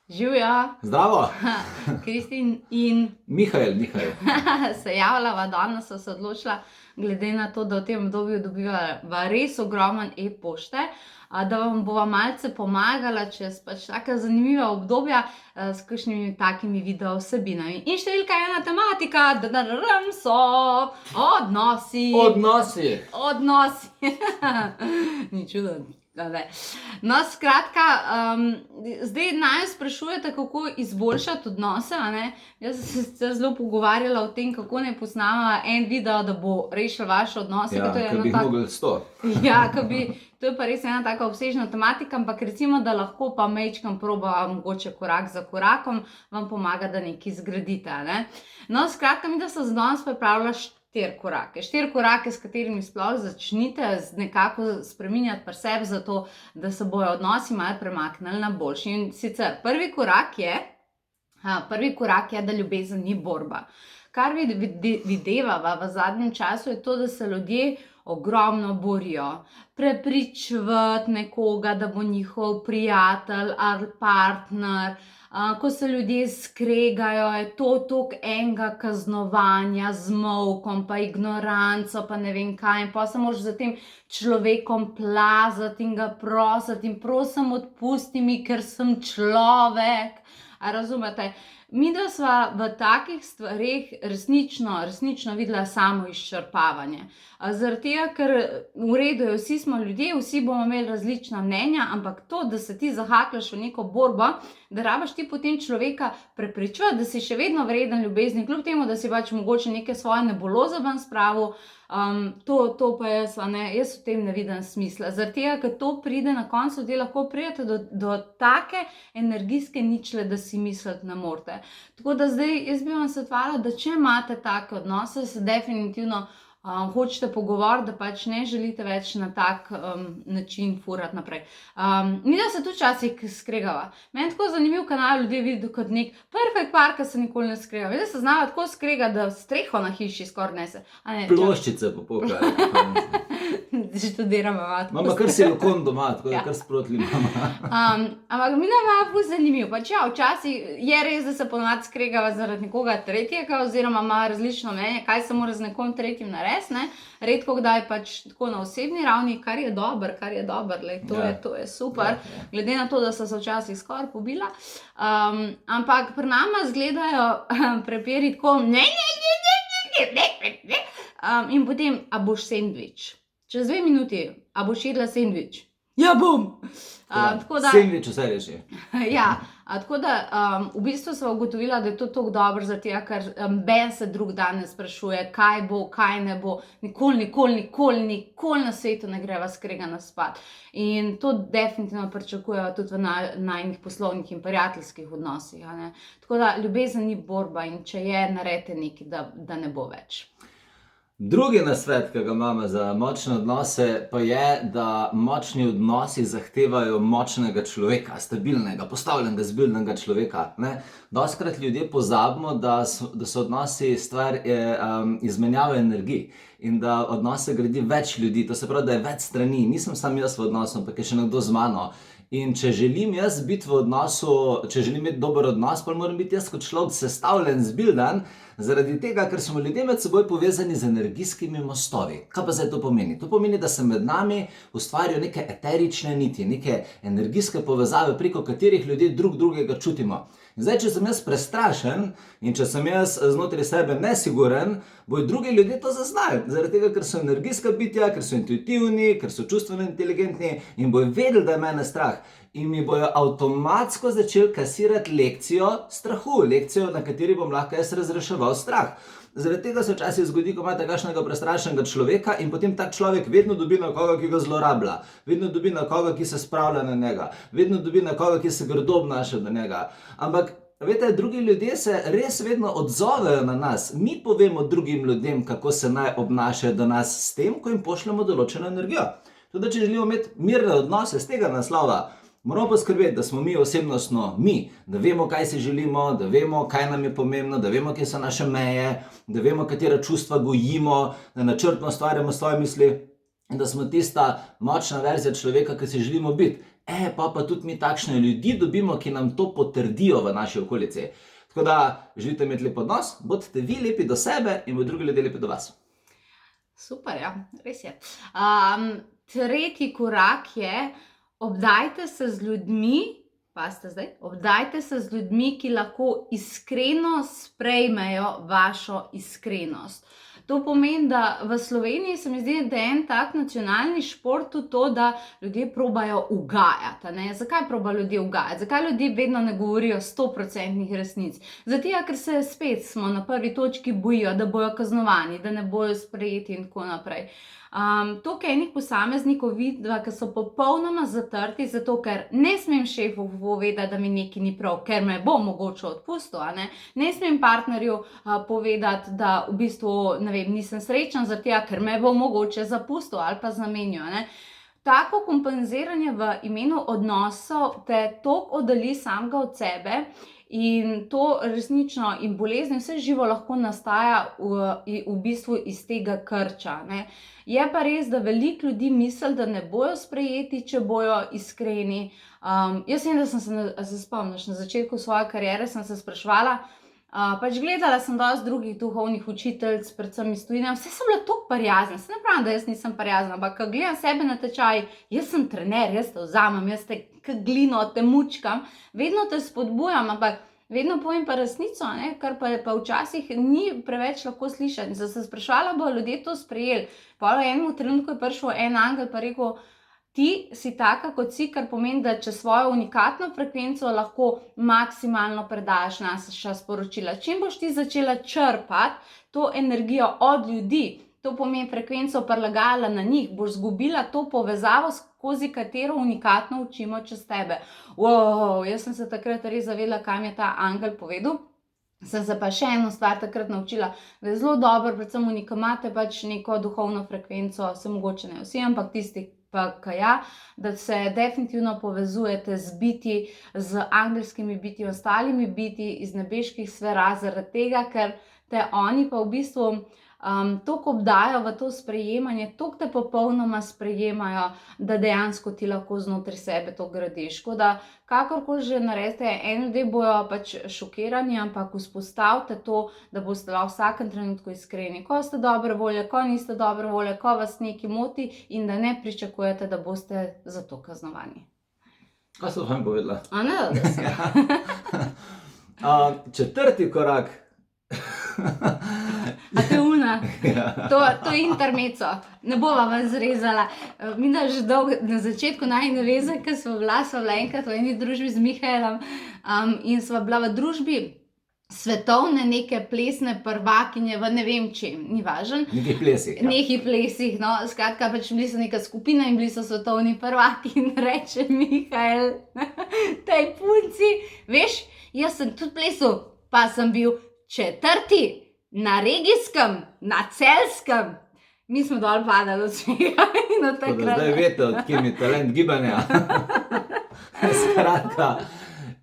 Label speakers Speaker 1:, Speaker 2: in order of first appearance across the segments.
Speaker 1: Živijo,
Speaker 2: Zdravo,
Speaker 1: Kristin in
Speaker 2: Mihajl.
Speaker 1: se javljava, danes so se odločila, glede na to, da v tem obdobju dobivava res ogromen e-pošte, da vam bova malce pomagala čez pač taka zanimiva obdobja s kakšnimi takimi video vsebinami. In številka ena tematika, so odnosi. Odnosi. Ni čudno. No, skratka, zdaj naj sprašujete, kako izboljšati odnose, a ne? Jaz sem se zelo pogovarjala o tem, kako ne posnama en video, da bo rešil vaše odnose.
Speaker 2: Ja, ker bi jih mogli 100.
Speaker 1: Ja, to je pa res ena taka obsežna tematika, ampak recimo, da lahko pa majčkam proba, mogoče korak za korakom, vam pomaga, da nekaj zgradite, a ne? No, skratka, mi da sem za danes pripravila 4 korake, s katerimi sploh začnite nekako spreminjati pri sebi, zato da se bojo odnosi malo premaknili na boljši. In sicer prvi korak je, da ljubezen ni borba. Kar videvava v zadnjem času je to, da se ljudje ogromno borijo. Prepričevati nekoga, da bo njihov prijatelj ali partner. Ko se ljudje skregajo, je to toliko enega kaznovanja z molkom, pa ignoranco, pa ne vem kaj. In pa se moraš za tem človekom plazati in ga prositi in prosim odpusti mi, ker sem človek. A razumete? Midva sva v takih stvareh resnično videla samo izčrpavanje. Zaradi tega, ker v redu je, vsi smo ljudje, vsi bomo imeli različna mnenja, ampak to, da se ti zahakljaš v neko borbo, da rabaš ti potem človeka prepričevati, da si še vedno vreden ljubezni, kljub temu, da si pač mogoče neke svoje nebuloze ven spravil, to pa jaz v tem ne vidim smisla. Zaradi tega, ker to pride na koncu, da lahko pridete do take energijske ničle, da si misliti ne morete. Tako da zdaj jaz bi vam svetovala, da če imate take odnose, se definitivno hočete pogovoriti, da pač ne želite več na tak način furati naprej. Mi da se tudi včasih skregava. Meni tako zanimiv kanal ljudje vidijo kot nek perfekt par, ki se nikoli ne skrega. Vede se znava tako skrega, da streho na hiši skoraj nese.
Speaker 2: Ploščice popolkajo.
Speaker 1: Študiramo.
Speaker 2: Mama kar silikon doma, tako da kar sprotli mama.
Speaker 1: Ampak mi da ima ful zanimiv. Pač ja, včasih je res, da se ponovadi skregava zaradi nekoga tretjega, oziroma ima različno mnenje, kaj se mora z nekom tretjim narediti. Redko kdaj pač tako na osebni ravni, kar je dobro, to je super, glede na to, da so se včasih skoraj pobila. Ampak pri nama izgledajo prepiri tako in potem, a boš sendvič? Čez 2 minuti, a boš jedla sendvič? Ja, bom!
Speaker 2: Sendvič vse reši.
Speaker 1: Ja, tako da v bistvu sva ugotovila, da je to toliko dobro, zato ker ben se drug dan ne sprašuje, kaj bo, kaj ne bo, nikoli na svetu ne greva skregana spat. In to definitivno pričakujejo tudi v najinih poslovnih in prijateljskih odnosih. Tako da ljubezen ni borba in če je, naredite nekaj, da ne bo več.
Speaker 2: Drugi nasvet, ki ga imamo za močne odnose, pa je, da močni odnosi zahtevajo močnega človeka, stabilnega, postavljenega, zbilnega človeka. Dostikrat ljudje pozabimo, da so odnosi stvar izmenjave energij in da odnose gradi več ljudi, to se pravi, da je več strani. Nisem sam jaz v odnosu, ampak je še nekdo z mano. In če želim jaz biti v odnosu, če želim imeti dober odnos, pa moram biti jaz kot človek sestavljen, zbildan, zaradi tega, ker smo ljudje med seboj povezani z energijskimi mostovi. Kaj pa zdaj to pomeni? To pomeni, da se med nami ustvarijo neke eterične niti, neke energijske povezave, preko katerih ljudje drugega čutimo. In zdaj, če sem jaz prestrašen in če sem jaz znotraj sebe nesiguren, bojo drugi ljudje to zaznali. Zaradi tega, ker so energijska bitja, ker so intuitivni, ker so čustveno inteligentni in bojo vedeli, da je mene strah. In mi bojo avtomatsko začeli kasirati lekcijo strahu, lekcijo, na kateri bom lahko jaz razreševal strah. Zaradi tega se včasih zgodi, ko imate kakšnega prestrašenega človeka in potem tak človek vedno dobi na koga, ki ga zlorablja, vedno dobi na koga, ki se spravlja na njega, vedno dobi na koga, ki se grdo obnaša do njega. Ampak, veste, drugi ljudje se res vedno odzovejo na nas. Mi povemo drugim ljudem, kako se naj obnašajo do nas s tem, ko jim pošljemo določeno energijo. Tudi, če želimo imeti mirne odnose z tega naslova, moramo poskrbeti, da smo mi osebnostno mi, da vemo, kaj si želimo, da vemo, kaj nam je pomembno, da vemo, kje so naše meje, da vemo, katera čustva gojimo, da načrtno ustvarjamo svoje misli. in da smo tista močna verzija človeka, ki si želimo biti. Pa tudi mi takšne ljudi dobimo, ki nam to potrdijo v naši okolici. Tako da želite imeti lep odnos, bodite vi lepi do sebe in bodo drugi ljudje lepi do vas.
Speaker 1: Super, ja, res je. Tretji korak je, obdajte se z ljudmi, obdajte se z ljudmi, ki lahko iskreno sprejmejo vašo iskrenost. To pomeni, da v Sloveniji se mi zdi, da je en tak nacionalni šport tudi to, da ljudje probajo ugajati. Ne? Zakaj probajo ljudje ugajati? Zakaj ljudje vedno ne govorijo 100% resnic? Zato, ker se spet smo na prvi točki bojijo, da bojo kaznovani, da ne bojo sprejeti in tako naprej. Tukaj enih posameznikov vidim, ki so popolnoma zatrti, zato ker ne smem šefu povedati, da mi nekaj ni prav, ker me bo mogoče odpustil, ne smem partnerju povedati, da v bistvu nisem srečen, zato ker me bo mogoče zapustil ali pa zamenjal. Tako kompenziranje v imenu odnosov te toliko oddalji samega od sebe. In to resnično in bolezni, vse živo lahko nastaja v bistvu iz tega krča. Je pa res, da veliko ljudi misli, da ne bojo sprejeti, če bojo iskreni. Jaz vem, da sem se spomniš, na začetku svoje kariere sem se spraševala, gledala sem dosti drugih duhovnih učiteljic, predvsem iz tujine, vse so bile toliko prijazne, se ne pravim, da jaz nisem prijazna, ampak ko gledam sebe na tečaj, jaz sem trener, jaz te vzamem, jaz te glino, te mučkam, vedno te spodbujam, ampak vedno povem pa resnico, kar pa včasih ni preveč lahko slišati. Sem se spraševala, bo ljudje to sprejeli. Pa v enem trenutku je prišel en angel pa rekel, ti si taka kot si, kar pomeni, da če svojo unikatno frekvenco lahko maksimalno predaš naša sporočila. Čim boš ti začela črpati to energijo od ljudi, to pomeni frekvenco prilagajala na njih, boš zgubila to povezavo, skozi katero unikatno učimo čez tebe. Jaz sem se takrat res zavedla, kaj mi je ta angel povedal. Sem se pa še eno stvar takrat naučila, da je zelo dobro, predvsem ki imate neko duhovno frekvenco, se mogoče ne vsi, ampak tisti, da se definitivno povezujete z biti, z angelskimi biti, ostalimi biti iz nebeških sfera, zaradi tega, ker te oni pa v bistvu toliko obdajo v to sprejemanje, toliko te popolnoma sprejemajo, da dejansko ti lahko znotraj sebe to gradiš. Tako da, kakorkoli že naredite, ljudje bojo šokirani, ampak vzpostavite to, da boste lahko v vsakem trenutku iskreni. Ko ste dobre volje, ko niste dobre volje, ko vas nekaj moti in da ne pričakujete, da boste za to kaznovani.
Speaker 2: Kaj so vam povedala?
Speaker 1: Da sem.
Speaker 2: Četrti korak.
Speaker 1: A te una, to je intermeco, ne bova vam zrezala. Mi da že dolgo, na začetku najine veze, ko sva bila enkrat v eni družbi z Mihaelom in sva bila v družbi svetovne neke plesne prvakinje v ne vem čem, ni važno. Nekih plesih, no, skratka, bili so neka skupina in bili so svetovni prvaki in reče Mihael tej punci, veš, jaz sem tudi plesal, pa sem bil četrti. Na regijskem, na celjskem, mi smo dol padali od smeha in od takrat.
Speaker 2: Zdaj veste, od kje mi talent gibanja. Skratka,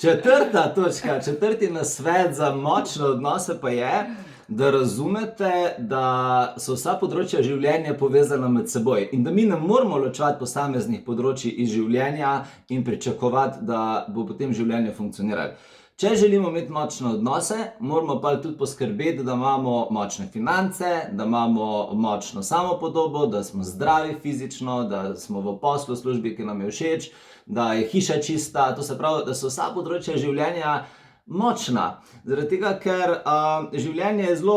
Speaker 2: četrta točka, četrti nasvet za močne odnose pa je, da razumete, da so vsa področja življenja povezana med seboj in da mi ne moramo ločevati posameznih področji iz življenja in pričakovati, da bo potem življenje funkcioniralo. Če želimo imeti močne odnose, moramo pa tudi poskrbeti, da imamo močne finance, da imamo močno samopodobo, da smo zdravi fizično, da smo v poslu, službi, ki nam je všeč, da je hiša čista, to se pravi, da so vsa področja življenja močna. Zaradi tega, ker življenje je zelo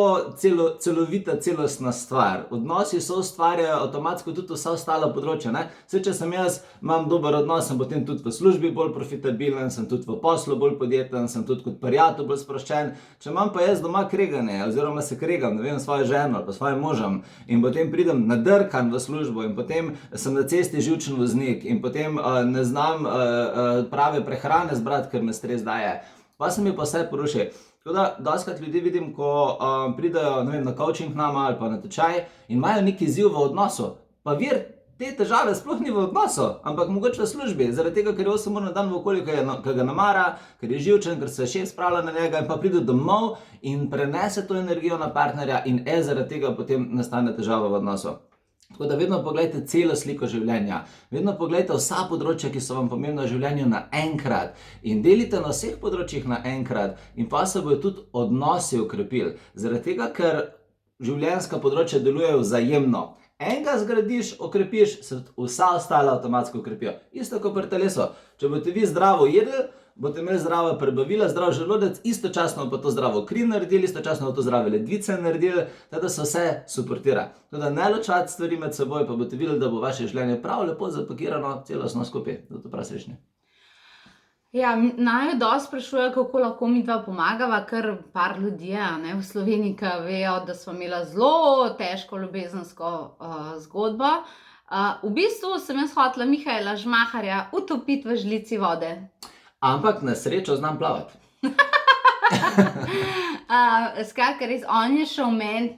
Speaker 2: celovita, celostna stvar. Odnosi so ustvarjajo avtomatsko tudi vsa ostala področja. Saj, če sem jaz, imam dober odnos, sem potem tudi v službi bolj profitabilen, sem tudi v poslu bolj podjeten, sem tudi kot prijatelj bolj sproščen. Če imam pa jaz doma kreganje, oziroma se kregam, ne vem, svojo ženo ali pa svojim možem in potem pridem nadrkan v službo in potem sem na cesti živčen voznik in potem ne znam prave prehrane zbrati, ker me stres daje. Pa se mi pa vse poruši. Tako da, dostikrat ljudi vidim, ko pridajo na coaching nama ali pa na tečaj in imajo neki izziv v odnosu. Pa vir te težave sploh ni v odnosu, ampak mogoče v službi. Zaradi tega, ker je 8 ur na dan v okolju, ki ga namara, ker je živčen, ker se šef spravlja na njega in pa pride domov in prenese to energijo na partnerja in zaradi tega potem nastane težava v odnosu. Tako da vedno pogledajte celo sliko življenja, vedno pogledajte vsa področja, ki so vam pomembna v življenju naenkrat in delite na vseh področjih naenkrat in pa se bojo tudi odnosi okrepili. Zaradi tega, ker življenjska področja delujejo vzajemno. Enega zgradiš, okrepiš, se vsa ostala avtomatsko okrepijo. Isto kot pri telesu. Če boste vi zdravo jedli, boste imeli zdrava prebavila, zdrav želodec, istočasno pa to zdravo kri naredili, istočasno pa to zdrave ledvice naredili, da se vse suportira. Tako da ne ločati stvari med seboj, pa boste videli, da bo vaše življenje prav lepo zapakirano, celostno skupaj. Zato prav srečni.
Speaker 1: Ja, naju dosti sprašujejo, kako lahko mi dva pomagava, ker par ljudi je, v Sloveniji, ki vejo, da smo imela zelo težko ljubezensko zgodbo. V bistvu sem jaz hotela Mihaela Žmaharja utopiti v žlici vode.
Speaker 2: Ampak na srečo znam plavati.
Speaker 1: Skratka, res, on je šel meni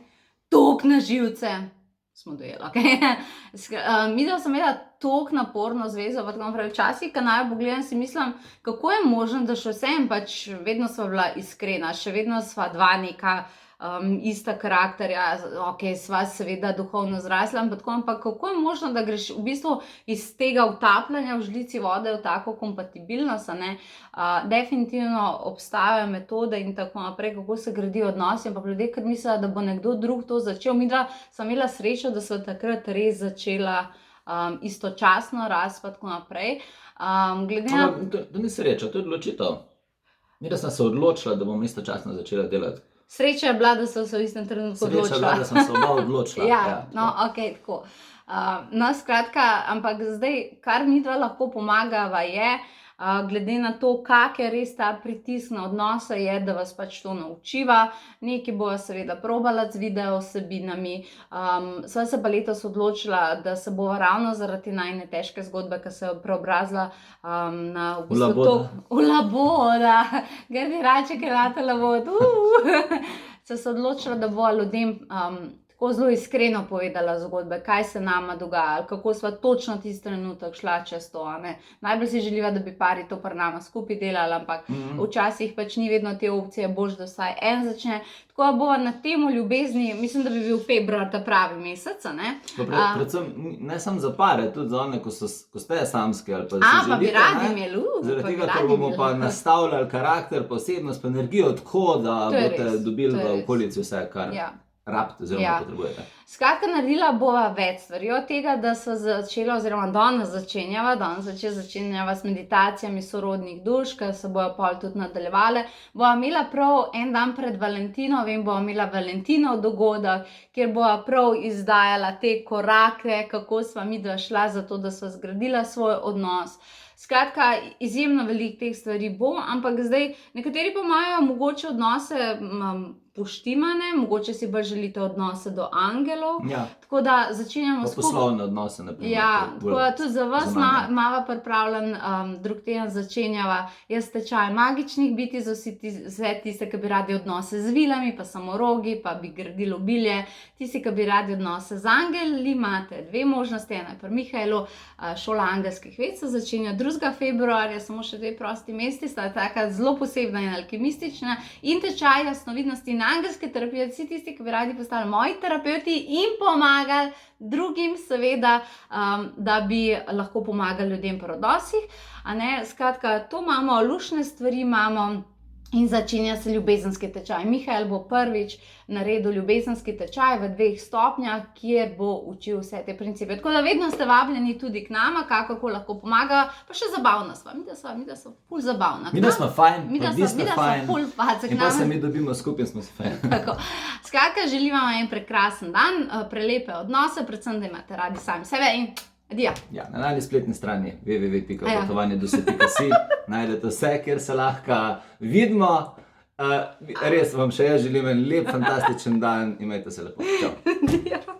Speaker 1: toliko na živce. Smo dojeli, ok? Midva sem imela toliko naporno zvezo, pa tako naprej. Včasih, ko naju pogledam, si mislim, kako je možno, da še vsem pač vedno sva bila iskrena, še vedno sva dva neka ista karakterja, ok, sva seveda duhovno zrasla, ampak kako je možno, da greš v bistvu iz tega utapljanja v žlici vode v tako kompatibilnost, ne? Definitivno obstajajo metode in tako naprej, kako se gradijo odnosi, ampak ljudje, ker mislijo, da bo nekdo drug to začel. Midva sva imela srečo, da sva takrat res začela istočasno rast, pa tako naprej.
Speaker 2: To ni sreča, to je odločitev. Midva sva se odločila, da bomo istočasno začela delati.
Speaker 1: Sreča je bila, da so se v istem trenutku odločila.
Speaker 2: Sreča je bila, da sem se oba odločila.
Speaker 1: Ja, no, ok, tako. No, skratka, ampak zdaj, kar midva lahko pomagava je, glede na to, kak je res ta pritisk na odnose, je, da vas pač to naučiva. Nekaj bova seveda probala z video vsebinami. Sva se pa letos odločila, da se bova ravno zaradi najine težke zgodbe, ki se je preobrazila na v bistvu v laboda. Grdi raček je rata labod. Se odločila, da bova ljudem tako zelo iskreno povedala zgodbe, kaj se nama dogaja, kako sva točno tisti trenutek šla čez to. Najbolj si želiva, da bi pari to pri nama skupaj delali, ampak včasih pač ni vedno te opcije, boš da vsaj en začne. Tako da bova na temo ljubezni, mislim, da bi bil februar ta pravi mesec, ne?
Speaker 2: Predvsem ne samo za pare, tudi za one, ko ste samski ali pa si želite.
Speaker 1: Pa bi radi imeli,
Speaker 2: zaradi tega, ker bomo pa nastavljali karakter, posebnost, pa energijo tako, da boste dobili v okolici vse, kar rabite oziroma potrebujete.
Speaker 1: Skratka, naredila bova več stvari od tega, da sva začela, oziroma danes začenjava s meditacijami sorodnih duš, ki se bojo pol tudi nadaljevale. Bova imela prav en dan pred Valentinovim, bova imela Valentinov dogodek, kjer bova prav izdajala te korake, kako sva midva šla za to, da sva zgradila svoj odnos. Skratka, izjemno veliko teh stvari bo, ampak zdaj nekateri pa imajo mogoče odnose poštimane, mogoče si bolj želite odnose do angelov. Tako da začenjamo skupaj.
Speaker 2: Poslovne odnose, na primer.
Speaker 1: Ja, tako da tudi za vas imava pripravljen drug teden začenjava jaz tečaj magičnih bitij za vse tiste, ki bi radi odnose z vilami, pa samorogi, pa bi gradili obilje. Tisti, ki bi radi odnose z angeli, imate dve možnosti, ena je pri Mihaelu, šola angelskih ved se začenja 2. februarja, samo še dve prosti mesti, sta taka zelo posebna in alkimistična, in tečaj jasnovidnosti in angelske terapije, vsi tisti, ki bi radi postali moji terapeuti in pomagali drugim, seveda, da bi lahko pomagali ljudem pri odnosih. Skratka, to imamo, lušne stvari imamo in začenja se ljubezenski tečaj. Mihael bo prvič naredil ljubezenski tečaj v 2 stopnjah, kjer bo učil vse te principe. Tako da vedno ste vabljeni tudi k nama, kako lahko pomaga, pa še zabavna sva. Midva sva ful zabavna.
Speaker 2: Midva smo fajn,
Speaker 1: midva sva ful facek.
Speaker 2: In pa se mi dobimo skupaj in smo si fajn.
Speaker 1: Tako. Skratka, želim vam en prekrasen dan, prelepe odnose, predvsem, da imate radi sami sebe in adijo.
Speaker 2: Ja, na najni spletni strani www.potovanjeduše.si najdete vse, kjer se lahko vidimo. Res vam še jaz želim en lep, fantastičen dan. Imejte se lepo. Čau.